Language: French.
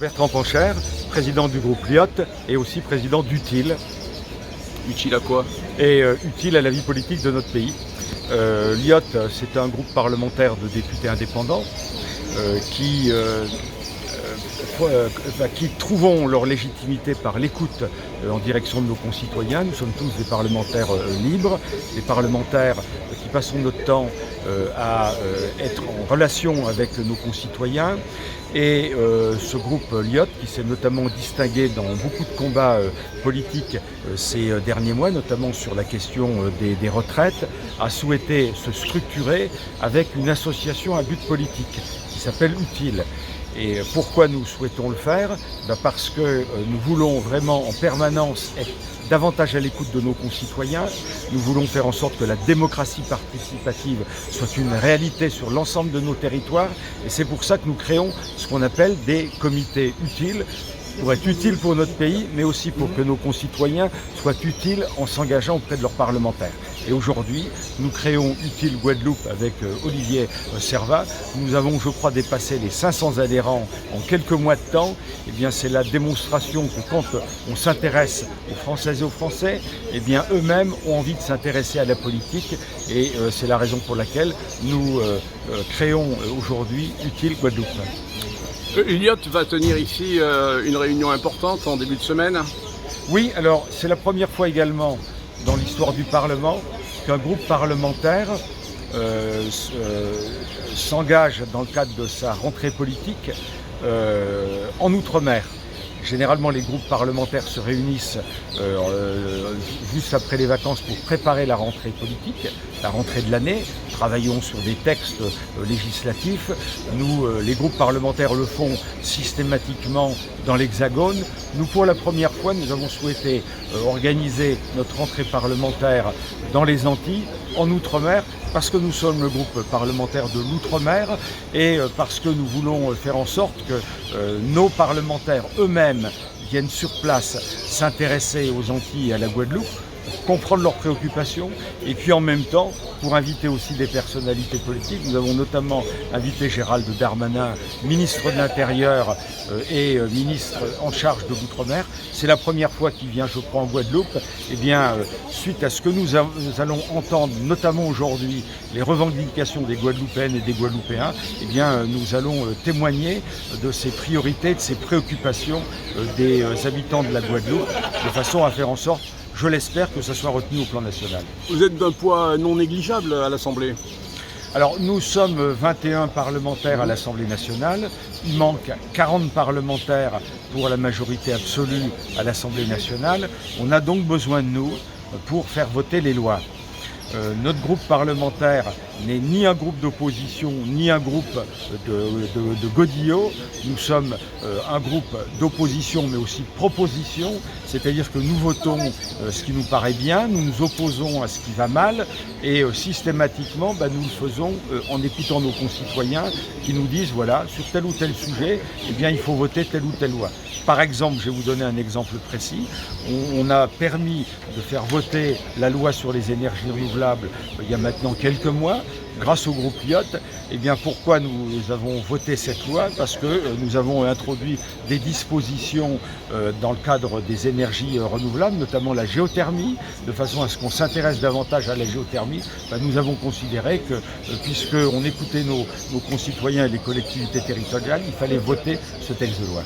Bertrand Pancher, président du groupe Lyot et aussi président d'Utile. Utile à quoi? Et utile à la vie politique de notre pays. Lyot, c'est un groupe parlementaire de députés indépendants qui trouvons leur légitimité par l'écoute en direction de nos concitoyens. Nous sommes tous des parlementaires libres, des parlementaires qui passons notre temps à être en relation avec nos concitoyens. Et ce groupe Lyot, qui s'est notamment distingué dans beaucoup de combats politiques ces derniers mois, notamment sur la question des retraites, a souhaité se structurer avec une association à but politique qui s'appelle Utile. Et pourquoi nous souhaitons le faire? Parce que nous voulons vraiment en permanence être davantage à l'écoute de nos concitoyens. Nous voulons faire en sorte que la démocratie participative soit une réalité sur l'ensemble de nos territoires. Et c'est pour ça que nous créons ce qu'on appelle des comités utiles, pour être utiles pour notre pays, mais aussi pour que nos concitoyens soient utiles en s'engageant auprès de leurs parlementaires. Et aujourd'hui, nous créons Utile Guadeloupe avec Olivier Servat. Nous avons, je crois, dépassé les 500 adhérents en quelques mois de temps. Eh bien, c'est la démonstration que quand on s'intéresse aux Françaises et aux Français, eh bien, eux-mêmes ont envie de s'intéresser à la politique. Et c'est la raison pour laquelle nous créons aujourd'hui Utile Guadeloupe. Lyot va tenir ici une réunion importante en début de semaine. Oui, alors c'est la première fois également dans l'histoire du Parlement qu'un groupe parlementaire s'engage dans le cadre de sa rentrée politique en Outre-mer. Généralement, les groupes parlementaires se réunissent juste après les vacances pour préparer la rentrée politique, la rentrée de l'année. Travaillons sur des textes législatifs. Nous, les groupes parlementaires le font systématiquement dans l'Hexagone. Nous, pour la première fois, nous avons souhaité organiser notre rentrée parlementaire dans les Antilles, en Outre-mer, parce que nous sommes le groupe parlementaire de l'Outre-mer et parce que nous voulons faire en sorte que nos parlementaires eux-mêmes viennent sur place s'intéresser aux Antilles et à la Guadeloupe, comprendre leurs préoccupations et puis en même temps pour inviter aussi des personnalités politiques. Nous avons notamment invité Gérald Darmanin, ministre de l'Intérieur et ministre en charge de l'Outre-mer. C'est la première fois qu'il vient, je crois, en Guadeloupe. Eh bien, suite à ce que nous allons entendre, notamment aujourd'hui, les revendications des Guadeloupéennes et des Guadeloupéens, eh bien, nous allons témoigner de ces priorités, de ces préoccupations des habitants de la Guadeloupe, de façon à faire en sorte, je l'espère, que ça soit retenu au plan national. Vous êtes d'un poids non négligeable à l'Assemblée. Alors nous sommes 21 parlementaires à l'Assemblée nationale. Il manque 40 parlementaires pour la majorité absolue à l'Assemblée nationale. On a donc besoin de nous pour faire voter les lois. Notre groupe parlementaire n'est ni un groupe d'opposition, ni un groupe de godillots. Nous sommes un groupe d'opposition, mais aussi de proposition. C'est-à-dire que nous votons ce qui nous paraît bien, nous nous opposons à ce qui va mal, et systématiquement, nous le faisons en écoutant nos concitoyens qui nous disent, voilà, sur tel ou tel sujet, eh bien, il faut voter telle ou telle loi. Par exemple, je vais vous donner un exemple précis. On a permis de faire voter la loi sur les énergies renouvelables il y a maintenant quelques mois, grâce au groupe Lyot. Eh bien, pourquoi nous avons voté cette loi? Parce que nous avons introduit des dispositions dans le cadre des énergies renouvelables, notamment la géothermie, de façon à ce qu'on s'intéresse davantage à la géothermie. Nous avons considéré que, puisqu'on écoutait nos concitoyens et les collectivités territoriales, il fallait voter ce texte de loi.